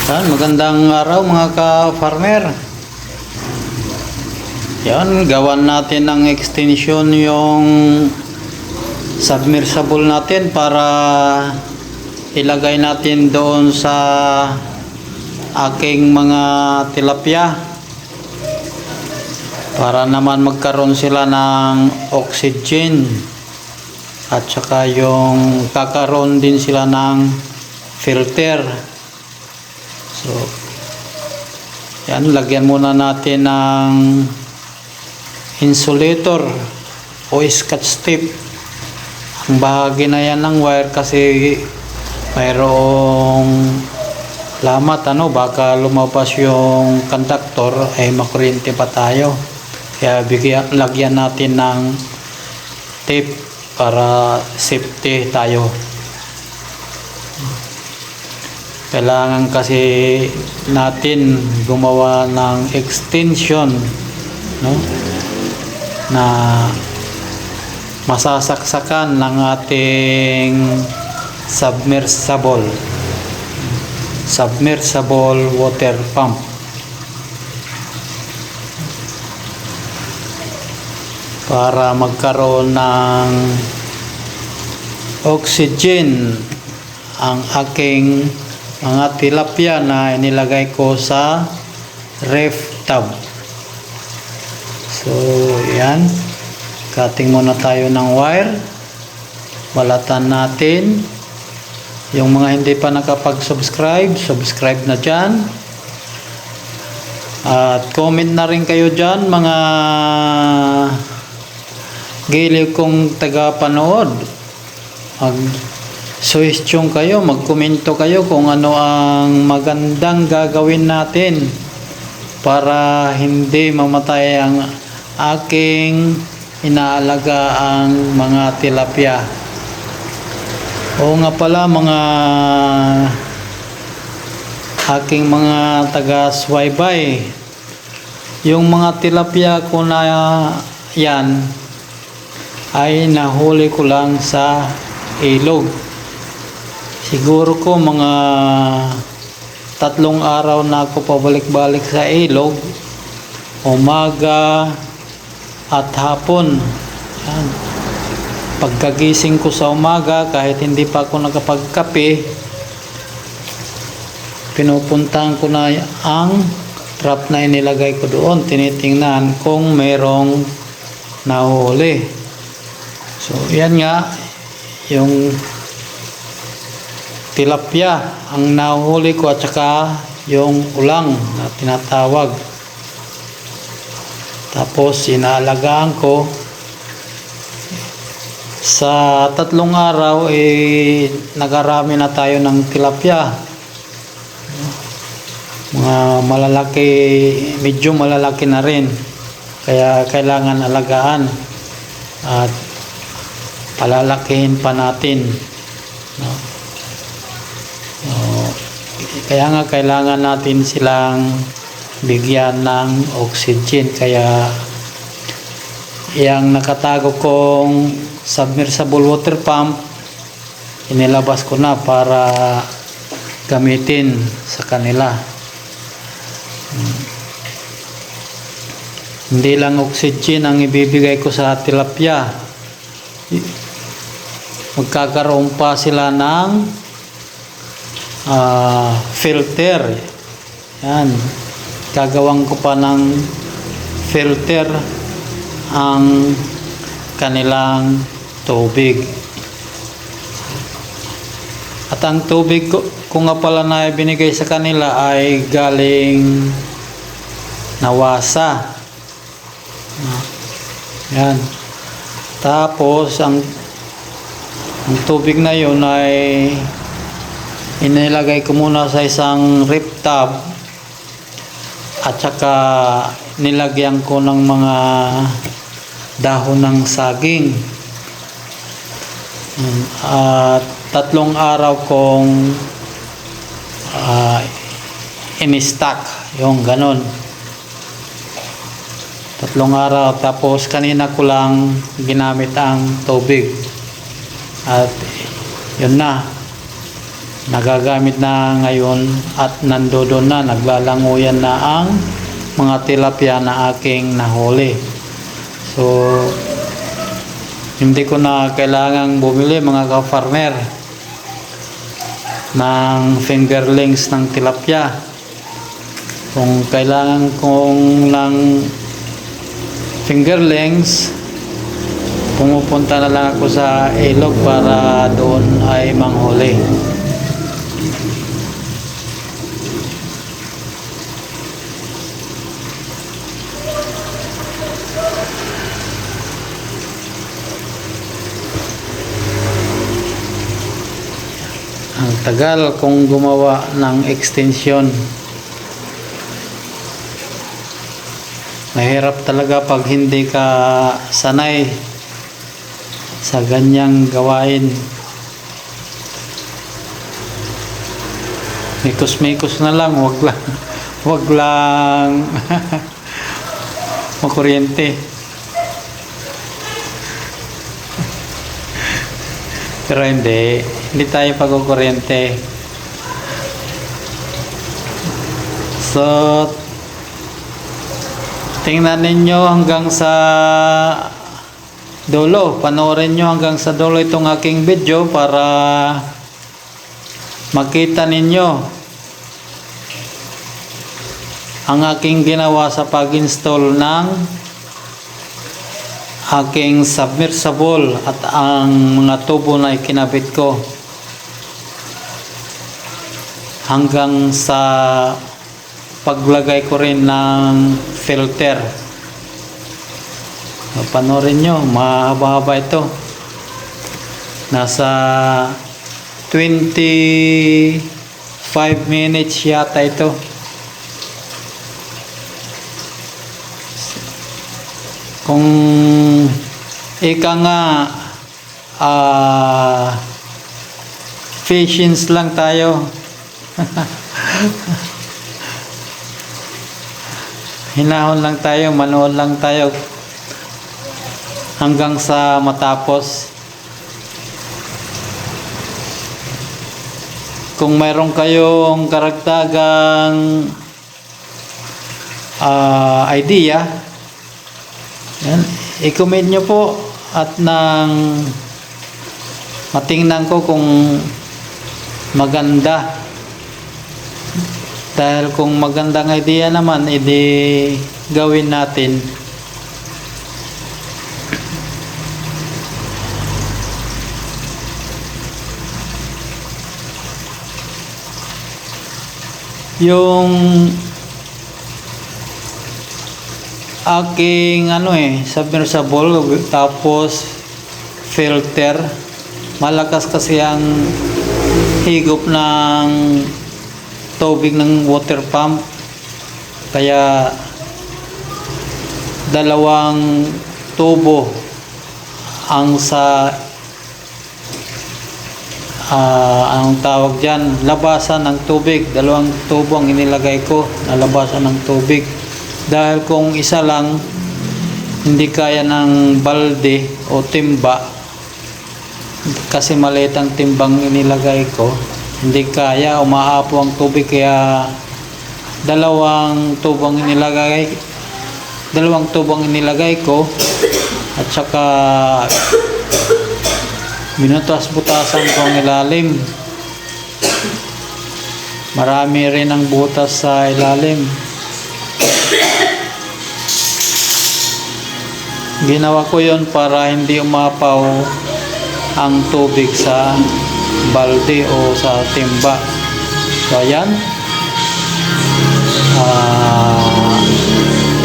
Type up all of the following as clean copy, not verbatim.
Yan, magandang araw mga ka-farmer. Yan, gawan natin ng extension yung submersible natin para ilagay natin doon sa aking mga tilapia para naman magkaroon sila ng oxygen at saka yung kakaroon din sila ng filter. So, yan, lagyan muna natin ng insulator o scotch tape ang bahagi na yan ng wire kasi mayroong lamat, baka lumabas yung conductor ay makuryente pa tayo, kaya lagyan natin ng tape para safety tayo. Kailangan kasi natin gumawa ng extension, na masasaksakan ng ating submersible water pump. Para magkaroon ng oxygen ang aking mga tilapia na inilagay ko sa ref tub. So, yan. Cutting muna tayo ng wire. Balatan natin. Yung mga hindi pa nakapag-subscribe, subscribe na dyan. At comment na rin kayo dyan, mga giliw kong taga-panood. Suggestion kayo, magkomento kayo kung ano ang magandang gagawin natin para hindi mamatay ang aking inaalagaang mga tilapia. Oo nga pala mga aking mga taga-subaybay, yung mga tilapia ko na yan ay nahuli ko lang sa ilog. Siguro ko mga 3 araw na ako pabalik-balik sa ilog, umaga at hapon. Yan. Pagkagising ko sa umaga, kahit hindi pa ako nakapagkape, pinupuntahan ko na ang trap na inilagay ko doon, tinitingnan kung mayroong nahuli. So yan nga, yung tilapia ang nahuli ko at saka yung ulang na tinatawag. Tapos inaalagaan ko sa 3 araw, nagarami na tayo ng tilapia. Mga malalaki, medyo malalaki na rin, kaya kailangan alagaan at palalakihin pa natin, kaya nga kailangan natin silang bigyan ng oxygen. Kaya yung nakatago kong submersible water pump, inilabas ko na para gamitin sa kanila. Hindi lang oxygen ang ibibigay ko sa tilapia, magkakaroon pa sila ng filter. Yan, gagawang ko pa ng filter ang kanilang tubig. At ang tubig ko nga pala na binigay sa kanila ay galing Nawasa. Yan. Tapos ang tubig na yun ay inilagay ko muna sa isang ref tub at saka nilagyan ko ng mga dahon ng saging. At 3 araw kong in-stack yung ganon. 3 araw, tapos kanina ko lang ginamit ang tubig at yun na, nagagamit na ngayon at nandoon na, naglalanguyan na ang mga tilapia na aking nahuli. So hindi ko na kailangang bumili mga ka-farmer ng fingerlings ng tilapia. Kung kailangan kong ng fingerlings, pumupunta na lang ako sa ilog para doon ay manghuli. Ang tagal kong gumawa ng extension. Mahirap talaga pag hindi ka sanay sa ganyang gawain. Mikos-mikos na lang, wag lang makuryente. Pero hindi tayo pagkukuryente. So tingnan ninyo hanggang sa dulo, panoorin nyo hanggang sa dulo itong aking video para makita ninyo ang aking ginawa sa pag-install ng aking submersible at ang mga tubo na ikinabit ko hanggang sa paglagay ko rin ng filter. Panoorin nyo, mahaba-haba ito. Nasa 25 minutes yata ito. Kung ika nga patience lang tayo. Hinahon lang tayo, manood lang tayo hanggang sa matapos. Kung mayroon kayong karagdagang idea, yan, i-comment nyo po at nang matingnan ko kung maganda. Dahil kung magandang idea naman, edi gawin natin. Yung aking submersible tapos filter, malakas kasi ang higop ng tubig ng water pump, kaya dalawang tubo ang sa anong tawag dyan, labasan ng tubig. Dalawang tubo ang inilagay ko na labasan ng tubig, dahil kung isa lang hindi kaya ng balde o timba, kasi maliit ang timbang inilagay ko, hindi kaya, umaapo ang tubig, kaya dalawang tubong inilagay ko at saka binutas-butasan ko ang ilalim. Marami rin ang butas sa ilalim. Ginawa ko yon para hindi umapaw ang tubig sa balde o sa timba. So ayan,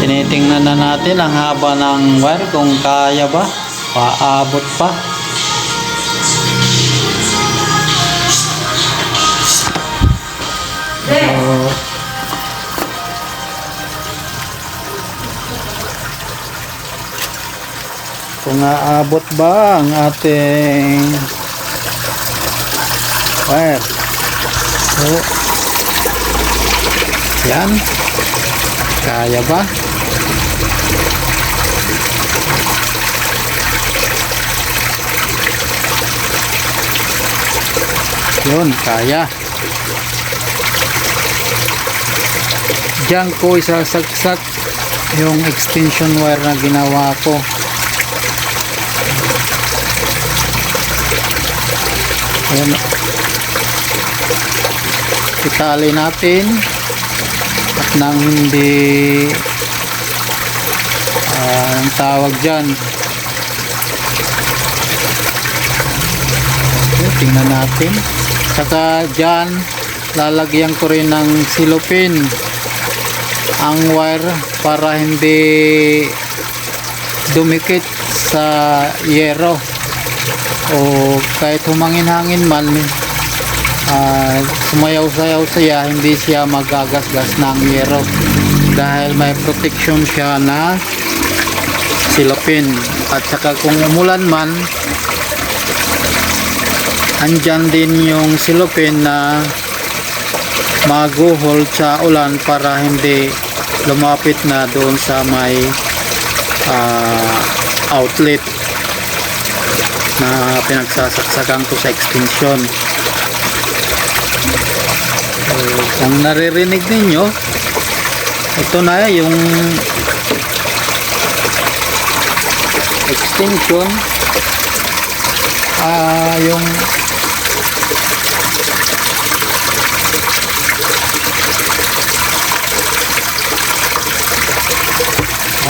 tinitingnan na natin ang haba ng wire, kung kaya ba, paabot pa. Kung aabot ba ang ating wire. So, yan. Kaya ba? Yun, kaya. Diyan ko isasagsak yung extension wire na ginawa ko. Ayan. Itali natin at nang hindi ang tawag dyan. Okay, tingnan natin. Saka dyan lalagyan ko rin ng silopin ang wire para hindi dumikit sa yero o kahit humangin-hangin man, sumayaw-sayaw siya, hindi siya magagasgas ng yero dahil may protection siya na silopin. At saka kung umulan man, andyan din yung silopin na mag-hold sa ulan para hindi lumapit na doon sa may outlet na pinagsasaksakan ko sa extension. So, kung naririnig ninyo, ito na yung extension, yung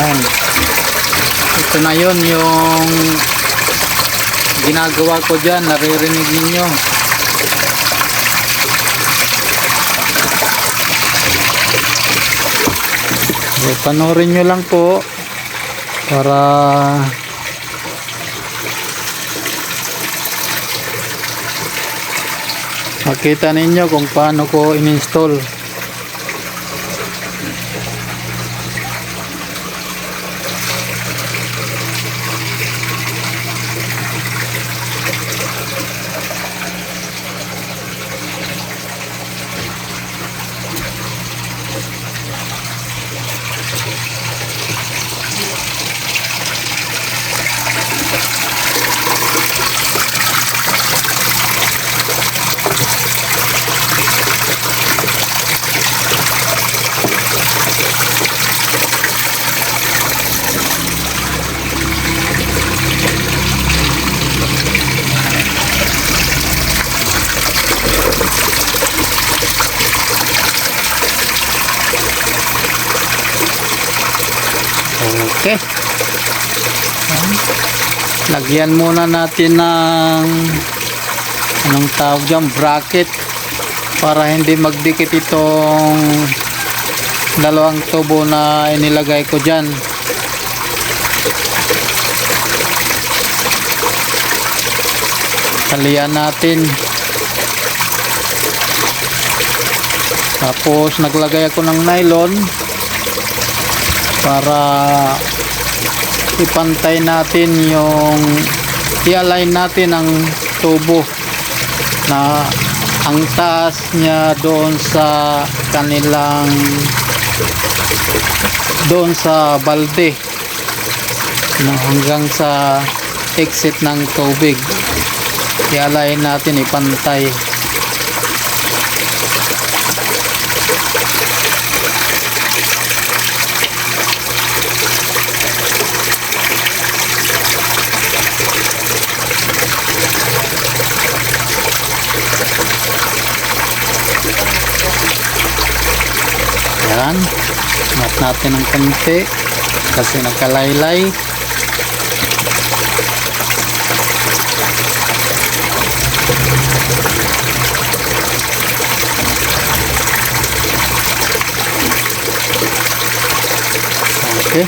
ayan. Ito na yun yung ginagawa ko dyan, naririnig ninyo. So, panoorin nyo lang po para makita ninyo kung paano ko in-install. Okay. Lagyan muna natin ng anong tawag dyan, bracket para hindi magdikit itong dalawang tubo na inilagay ko dyan. Talian natin. Tapos naglagay ako ng nylon para ipantay natin yung i-align natin ang tubo na ang taas niya doon sa kanilang doon sa balde na hanggang sa exit ng tubig. I-align natin, ipantay. Yan, mat natin ng konti kasi nakalaylay. Okay,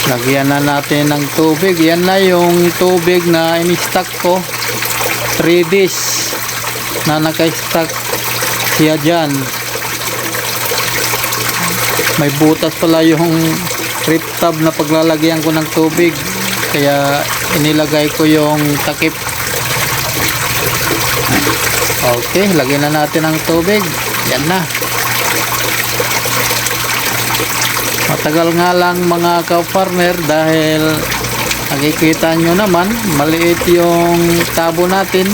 lagyan na natin ng tubig. Yan na yung tubig na in-stock ko, 3 days na naka-stock siya dyan. May butas pala yung rip tab na paglalagyan ko ng tubig, kaya inilagay ko yung takip. Okay, lagyan na natin ng tubig. Yan na. Matagal nga lang mga ka-farmer dahil nakikita nyo naman maliit yung tabo natin.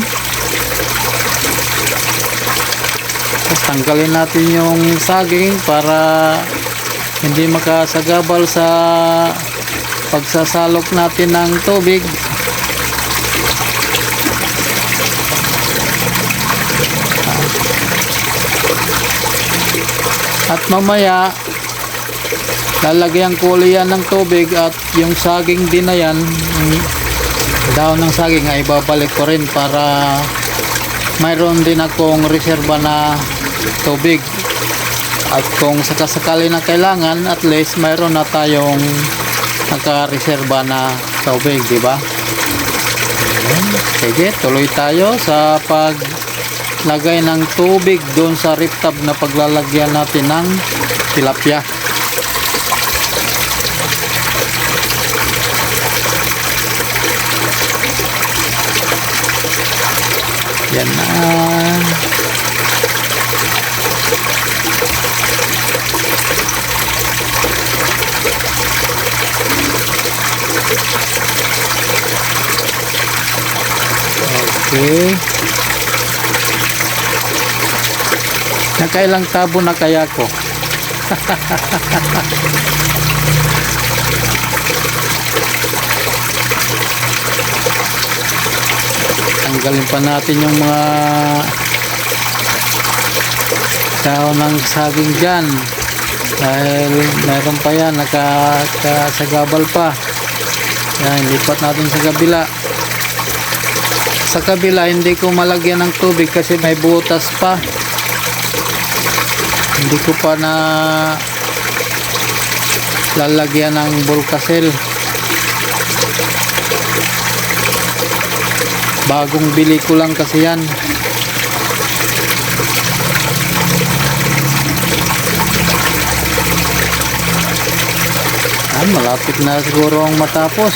Tapos tanggalin natin yung saging para hindi makasagabal sa pagsasalok natin ng tubig. At mamaya lalagyan ko ulit yan ng tubig at yung saging din na yan, yung daon ng saging ay babalik ko rin para mayroon din akong reserba na tubig. At kung sakasakali na kailangan, at least mayroon na tayong nakareserba na tubig, di ba? Sige, tuloy tayo sa paglagay ng tubig doon sa rip tub na paglalagyan natin ng tilapia. Yan na. Okay. Nakailang tabo na kaya ko? Tanggalin pa natin yung mga dahon ng saging dyan dahil meron pa yan nakasagabal pa. Yan, lipat natin sa kabila. Sa kabila hindi ko malagyan ng tubig kasi may butas pa, hindi ko pa na lalagyan ng Volcacel. Bagong bili ko lang kasi yan. Malapit na siguro ang matapos.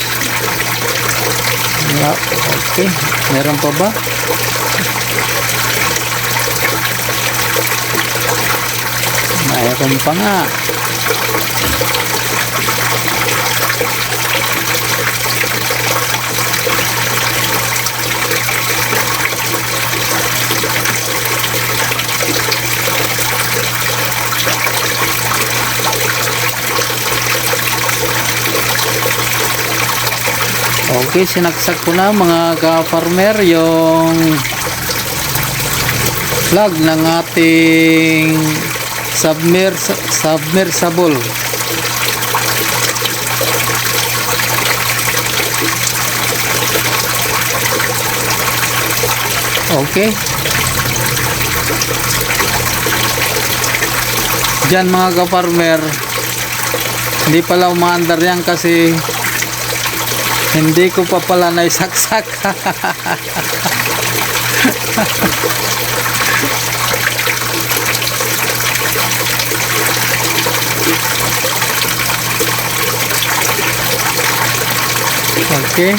Okay, meron pa ba? Mayroon pa nga. Okay, sinaksak ko na mga ka-farmer yung plug ng ating submersible. Okay. Diyan mga ka-farmer, hindi pala umaandar yan kasi hindi ko pa pala naisaksak. Okay.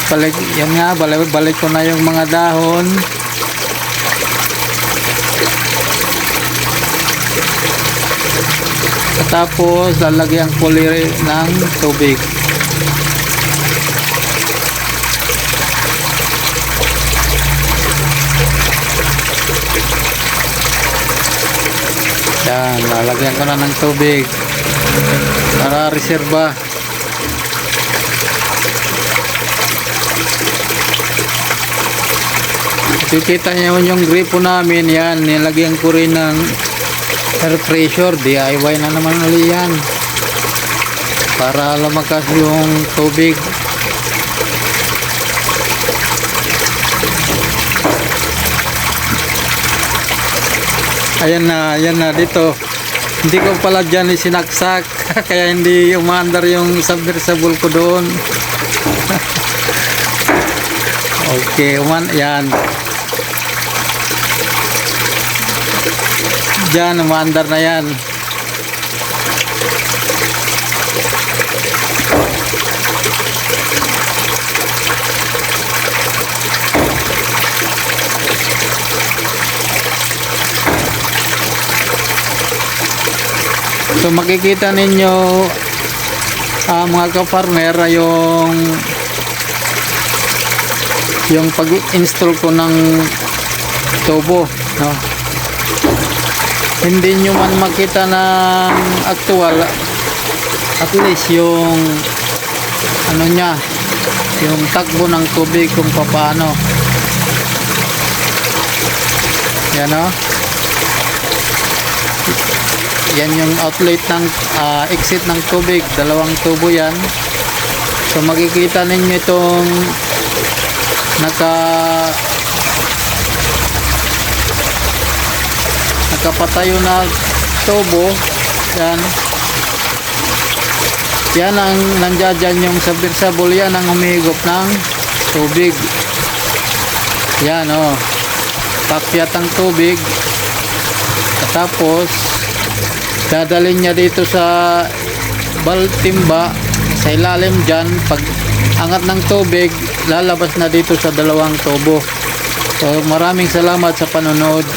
Balik, yan nga, balik ko na yung mga dahon. Tapos lalagyan ko ulit ng tubig. Yan, lalagyan ko na ng tubig para reserba. Kikita niyo yung gripo namin, yan, nilagyan ko rin ng air pressure. DIY na naman ulit yan para lumakas yung tubig. Ayan na dito. Hindi ko pala dyan isinaksak kaya hindi umaandar yung submersible ko doon. Okay, yan. Dyan, umaandar na yan. So makikita ninyo mga ka-farmer yung pag-install ko ng tubo, no? hindi nyo man makita ng actual, at least yung ano niya, yung takbo ng tubig kung paano. Yan o. Yan yung outlet ng exit ng tubig, dalawang tubo yan. So makikita ninyo itong nakapatayo na tubo. Yan. Yan ang nandiyan yung submersible, yan ang humigop ng tubig. Yan o. Pakyat ang tubig. Tapos dadalhin niya dito sa timba sa ilalim dyan. Pag angat ng tubig, lalabas na dito sa dalawang tubo. So maraming salamat sa panonood.